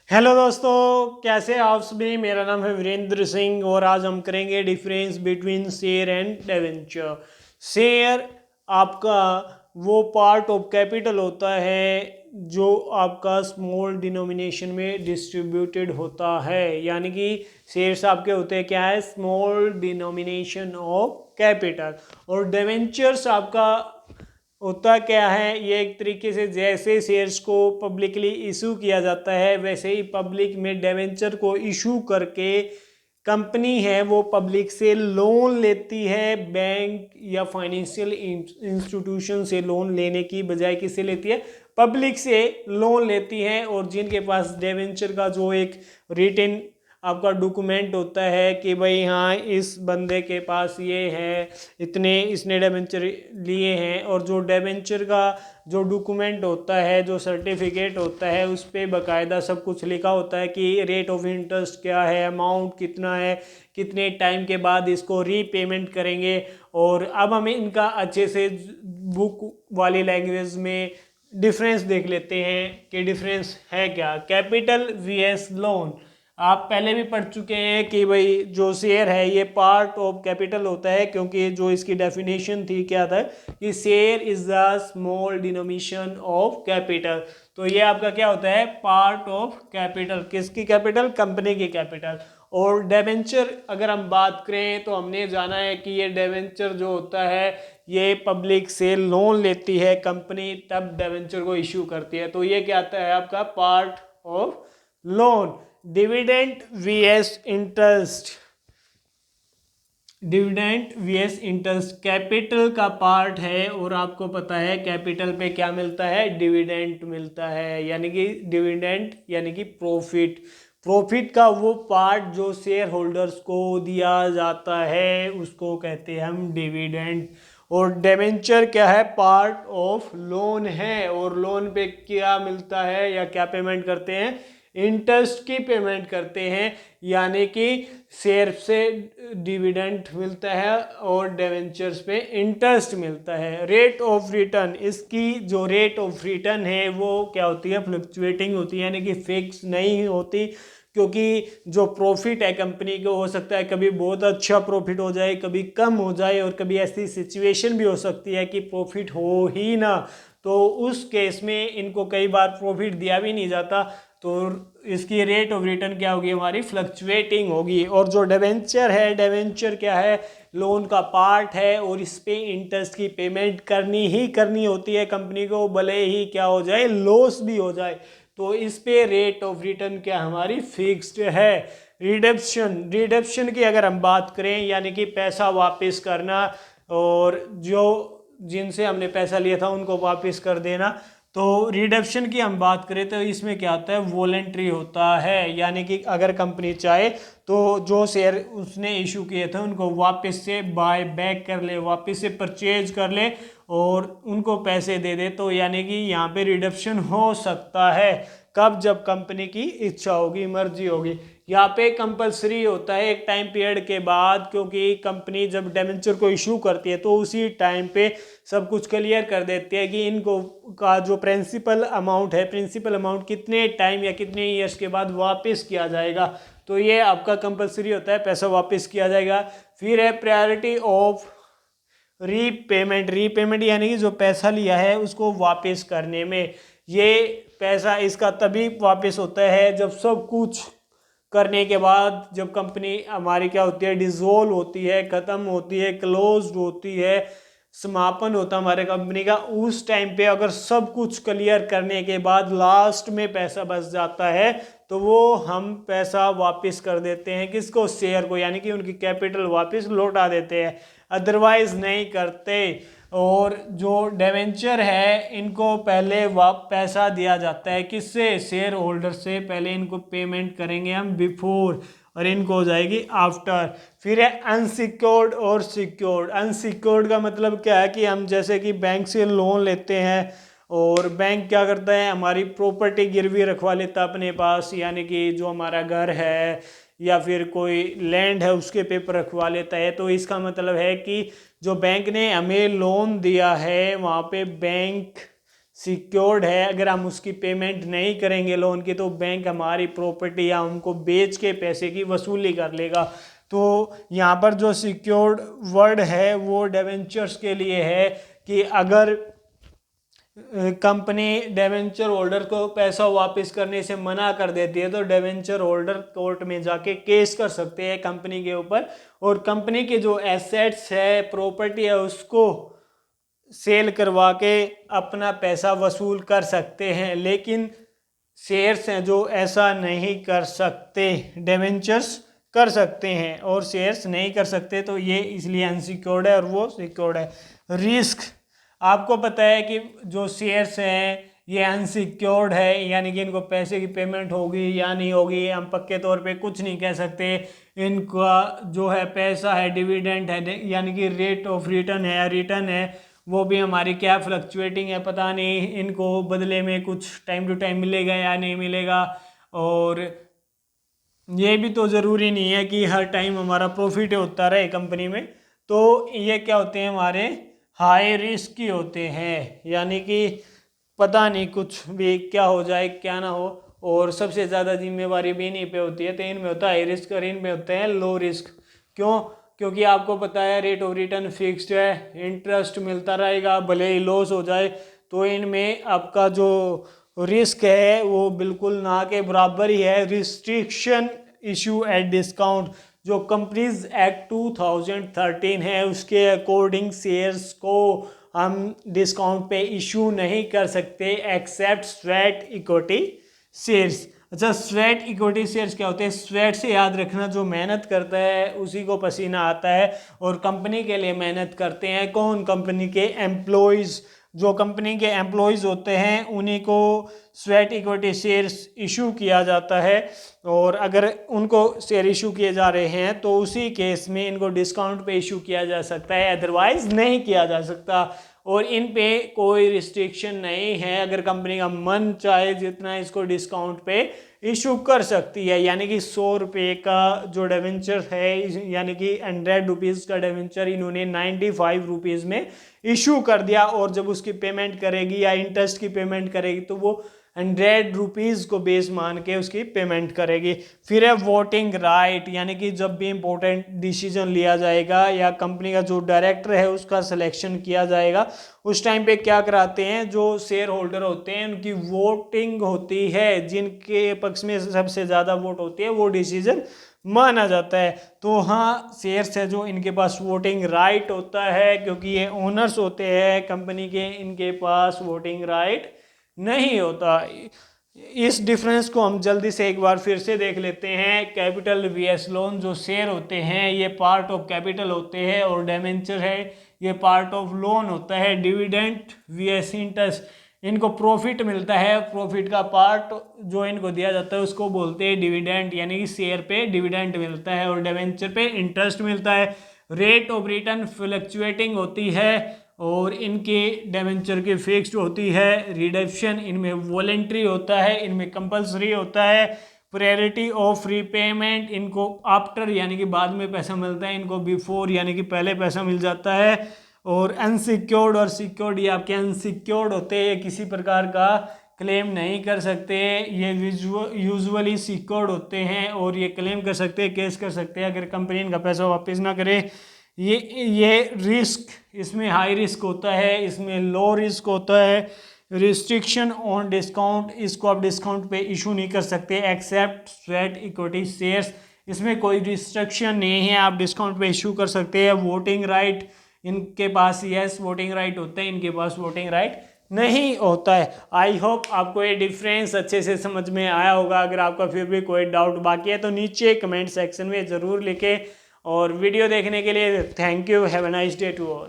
Hello दोस्तों, कैसे हैं आप सभी। मेरा नाम है वीरेंद्र सिंह और आज हम करेंगे difference between share and debenture. Share आपका वो पार्ट ऑफ कैपिटल होता है जो आपका स्मॉल डिनोमिनेशन में डिस्ट्रीब्यूटेड होता है, यानी कि शेयर्स आपके होते हैं क्या है, स्मॉल डिनोमिनेशन ऑफ कैपिटल। और डिवेंचर्स आपका होता क्या है, ये एक तरीके से जैसे शेयर्स को पब्लिकली इशू किया जाता है वैसे ही पब्लिक में डिवेंचर को इशू करके कंपनी है वो पब्लिक से लोन लेती है। बैंक या फाइनेंशियल इंस्टीट्यूशन से लोन लेने की बजाय किससे लेती है, पब्लिक से लोन लेती है। और जिनके पास डिवेंचर का जो एक रिटन आपका डॉक्यूमेंट होता है कि भाई हाँ इस बंदे के पास ये है, इतने इसने डिबेंचर लिए हैं, और जो डिबेंचर का जो डॉक्यूमेंट होता है, जो सर्टिफिकेट होता है, उस पर बाकायदा सब कुछ लिखा होता है कि रेट ऑफ इंटरेस्ट क्या है, अमाउंट कितना है, कितने टाइम के बाद इसको रीपेमेंट करेंगे। और अब हमें इनका अच्छे से बुक वाली लैंग्वेज में डिफरेंस देख लेते हैं कि डिफरेंस है क्या। कैपिटल वीएस लोन आप पहले भी पढ़ चुके हैं कि भाई जो शेयर है ये पार्ट ऑफ कैपिटल होता है, क्योंकि जो इसकी डेफिनेशन थी क्या था कि share is the small denomination of capital. तो ये आपका क्या होता है, पार्ट ऑफ कैपिटल। किसकी कैपिटल, कंपनी की कैपिटल। और डिबेंचर अगर हम बात करें तो हमने जाना है कि ये डिबेंचर जो होता है ये पब्लिक से लोन लेती है कंपनी, तब डिबेंचर को इश्यू करती है। तो ये क्या आता है आपका, part of loan. Dividend VS interest, dividend VS interest capital का पार्ट है। और आपको पता है कैपिटल पे क्या मिलता है, डिविडेंड मिलता है, यानी कि डिविडेंड यानी कि प्रॉफिट। प्रॉफिट का वो पार्ट जो शेयर होल्डर्स को दिया जाता है उसको कहते हैं हम डिविडेंड। और डिबेंचर क्या है, पार्ट ऑफ लोन है। और लोन पे क्या मिलता है या क्या पेमेंट करते हैं, इंटरेस्ट की पेमेंट करते हैं, यानी कि शेयर से डिविडेंड मिलता है और डिवेंचर्स पे इंटरेस्ट मिलता है। रेट ऑफ रिटर्न, इसकी जो रेट ऑफ रिटर्न है वो क्या होती है, फ्लक्चुएटिंग होती है, यानी कि फिक्स नहीं होती। क्योंकि जो प्रॉफिट है कंपनी को, हो सकता है कभी बहुत अच्छा प्रॉफिट हो जाए, कभी कम हो जाए, और कभी ऐसी सिचुएशन भी हो सकती है कि प्रॉफिट हो ही ना। तो उस केस में इनको कई बार प्रॉफिट दिया भी नहीं जाता, तो इसकी रेट ऑफ रिटर्न क्या होगी, हमारी फ्लक्चुएटिंग होगी। और जो डिवेंचर है, डिवेंचर क्या है, लोन का पार्ट है, और इस पे इंटरेस्ट की पेमेंट करनी ही करनी होती है कंपनी को, भले ही क्या हो जाए, लॉस भी हो जाए। तो इस पे रेट ऑफ रिटर्न क्या हमारी फिक्स्ड है। रिडम्पशन, रिडम्पशन की अगर हम बात करें यानी कि पैसा वापस करना, और जो जिनसे हमने पैसा लिया था उनको वापस कर देना। तो रिडम्पशन की हम बात करें तो इसमें क्या होता है, वॉलेंट्री होता है, यानी कि अगर कंपनी चाहे तो जो शेयर उसने इशू किए थे उनको वापस से बाय बैक कर ले, वापस से परचेज कर ले और उनको पैसे दे दे। तो यानी कि यहाँ पे रिडम्पशन हो सकता है, कब, जब कंपनी की इच्छा होगी, मर्जी होगी। यहाँ पे कंपलसरी होता है एक टाइम पीरियड के बाद, क्योंकि कंपनी जब डिबेंचर को इशू करती है तो उसी टाइम पे सब कुछ क्लियर कर देती है कि इनको का जो प्रिंसिपल अमाउंट है, प्रिंसिपल अमाउंट कितने टाइम या कितने ईयर्स के बाद वापस किया जाएगा। तो ये आपका कंपलसरी होता है, पैसा वापस किया जाएगा। फिर है प्रायोरिटी ऑफ रीपेमेंट, रीपेमेंट यानी कि जो पैसा लिया है उसको वापस करने में। ये पैसा इसका तभी वापस होता है जब सब कुछ करने के बाद, जब कंपनी हमारी क्या होती है, डिसॉल्व होती है, ख़त्म होती है, क्लोज्ड होती है, समापन होता है हमारे कंपनी का। उस टाइम पे अगर सब कुछ क्लियर करने के बाद लास्ट में पैसा बच जाता है तो वो हम पैसा वापस कर देते हैं, किसको, शेयर को, यानी कि उनकी कैपिटल वापस लौटा देते हैं, अदरवाइज नहीं करते। और जो डिवेंचर है इनको पहले पैसा दिया जाता है, किससे, शेयर होल्डर से। पहले इनको पेमेंट करेंगे हम बिफोर, और इनको हो जाएगी आफ्टर। फिर है अनसिक्योर्ड और सिक्योर्ड। अनसिक्योर्ड का मतलब क्या है कि हम जैसे कि बैंक से लोन लेते हैं और बैंक क्या करता है, हमारी प्रॉपर्टी गिरवी रखवा लेता है अपने पास, यानी कि जो हमारा घर है या फिर कोई लैंड है उसके पेपर रखवा लेता है। तो इसका मतलब है कि जो बैंक ने हमें लोन दिया है वहाँ पे बैंक सिक्योर्ड है, अगर हम उसकी पेमेंट नहीं करेंगे लोन की तो बैंक हमारी प्रॉपर्टी या हमको बेच के पैसे की वसूली कर लेगा। तो यहाँ पर जो सिक्योर्ड वर्ड है वो डिबेंचर्स के लिए है कि अगर कंपनी डिबेंचर होल्डर को पैसा वापस करने से मना कर देती है तो डिबेंचर होल्डर कोर्ट में जाके केस कर सकते हैं कंपनी के ऊपर, और कंपनी के जो एसेट्स है, प्रॉपर्टी है, उसको सेल करवा के अपना पैसा वसूल कर सकते हैं। लेकिन शेयर्स हैं जो ऐसा नहीं कर सकते, डिबेंचर्स कर सकते हैं और शेयर्स नहीं कर सकते, तो ये इसलिए अनसिक्योर्ड है और वो सिक्योर्ड है। रिस्क, आपको पता है कि जो शेयर्स हैं ये अनसिक्योर्ड है, यानी कि इनको पैसे की पेमेंट होगी या नहीं होगी हम पक्के तौर पे कुछ नहीं कह सकते। इनका जो है पैसा है, डिविडेंड है, यानी कि रेट ऑफ रिटर्न है या रिटर्न है, वो भी हमारी क्या फ्लक्चुएटिंग है, पता नहीं इनको बदले में कुछ टाइम टू टाइम मिलेगा या नहीं मिलेगा। और ये भी तो ज़रूरी नहीं है कि हर टाइम हमारा प्रॉफिट होता रहे कंपनी में। तो ये क्या होते हैं, हमारे हाई रिस्क की होते हैं, यानी कि पता नहीं कुछ भी क्या हो जाए क्या ना हो, और सबसे ज़्यादा जिम्मेवारी भी इन्हीं पे होती है। तो इनमें होता है हाई रिस्क और इनमें होते हैं लो रिस्क। क्यों? क्योंकि आपको पता है रेट ऑफ रिटर्न फिक्स्ड है, इंटरेस्ट मिलता रहेगा, भले ही लॉस हो जाए तो इनमें आपका जो रिस्क है वो बिल्कुल ना के बराबर ही है। रिस्ट्रिक्शन इशू एट डिस्काउंट, जो कंपनीज एक्ट 2013 है उसके अकॉर्डिंग शेयर्स को हम डिस्काउंट पे इशू नहीं कर सकते एक्सेप्ट स्वेट इक्विटी शेयर्स। अच्छा, स्वेट इक्विटी शेयर्स क्या होते हैं? स्वेट से याद रखना, जो मेहनत करता है उसी को पसीना आता है, और कंपनी के लिए मेहनत करते हैं कौन? कंपनी के एम्प्लॉयज़। जो कंपनी के एम्प्लॉयज़ होते हैं उन्हीं को स्वेट इक्विटी शेयर्स इशू किया जाता है, और अगर उनको शेयर इशू किए जा रहे हैं तो उसी केस में इनको डिस्काउंट पे इशू किया जा सकता है, अदरवाइज नहीं किया जा सकता। और इन पे कोई रिस्ट्रिक्शन नहीं है, अगर कंपनी का मन चाहे जितना इसको डिस्काउंट पे इशू कर सकती है। यानी कि 100 रुपये का जो डिवेंचर है, यानी कि 100 रुपीज़ का डिवेंचर इन्होंने 95 रुपीज़ में इशू कर दिया, और जब उसकी पेमेंट करेगी या इंटरेस्ट की पेमेंट करेगी तो वो 100 रुपीज़ को बेस मान के उसकी पेमेंट करेगी। फिर है वोटिंग राइट, यानी कि जब भी इम्पोर्टेंट डिसीजन लिया जाएगा या कंपनी का जो डायरेक्टर है उसका सिलेक्शन किया जाएगा, उस टाइम पे क्या कराते हैं, जो शेयर होल्डर होते हैं उनकी वोटिंग होती है, जिनके पक्ष में सबसे ज़्यादा वोट होती है वो डिसीजन माना जाता है। तो हाँ, शेयर्स है जो इनके पास वोटिंग राइट होता है, क्योंकि ये ओनर्स होते हैं कंपनी के, इनके पास वोटिंग राइट नहीं होता। इस डिफरेंस को हम जल्दी से एक बार फिर से देख लेते हैं। कैपिटल वीएस लोन, जो शेयर होते हैं ये पार्ट ऑफ कैपिटल होते हैं, और डिबेंचर है ये पार्ट ऑफ लोन होता है। डिविडेंड वीएस इंटरेस्ट, इनको प्रॉफिट मिलता है, प्रॉफिट का पार्ट जो इनको दिया जाता है उसको बोलते हैं डिविडेंड, यानी कि शेयर पे डिविडेंड मिलता है और डिबेंचर पे इंटरेस्ट मिलता है। रेट ऑफ रिटर्न फ्लक्चुएटिंग होती है और इनके डिबेंचर की फिक्स्ड होती है। रिडम्पशन इनमें वॉलेंट्री होता है, इनमें कंपलसरी होता है। प्रायोरिटी ऑफ रीपेमेंट, इनको आफ्टर यानी कि बाद में पैसा मिलता है, इनको बिफोर यानी कि पहले पैसा मिल जाता है। और अनसिक्योर्ड और सिक्योर्ड, ये आपके अनसिक्योर्ड होते हैं, किसी प्रकार का क्लेम नहीं कर सकते। ये यूजुअली सिक्योर्ड होते हैं और ये क्लेम कर सकते हैं, केस कर सकते हैं अगर कंपनी इनका पैसा वापस ना करे। ये रिस्क, इसमें हाई रिस्क होता है, इसमें लो रिस्क होता है। रिस्ट्रिक्शन ऑन डिस्काउंट, इसको आप डिस्काउंट पे इशू नहीं कर सकते एक्सेप्ट स्वेट इक्विटी शेयर्स, इसमें कोई रिस्ट्रिक्शन नहीं है, आप डिस्काउंट पे इशू कर सकते हैं। वोटिंग राइट, इनके पास यस वोटिंग राइट होता है, इनके पास वोटिंग राइट नहीं होता है। आई होप आपको ये डिफरेंस अच्छे से समझ में आया होगा। अगर आपका फिर भी कोई डाउट बाकी है तो नीचे कमेंट सेक्शन में ज़रूर लिखें। और वीडियो देखने के लिए thank you. Have a nice day to all.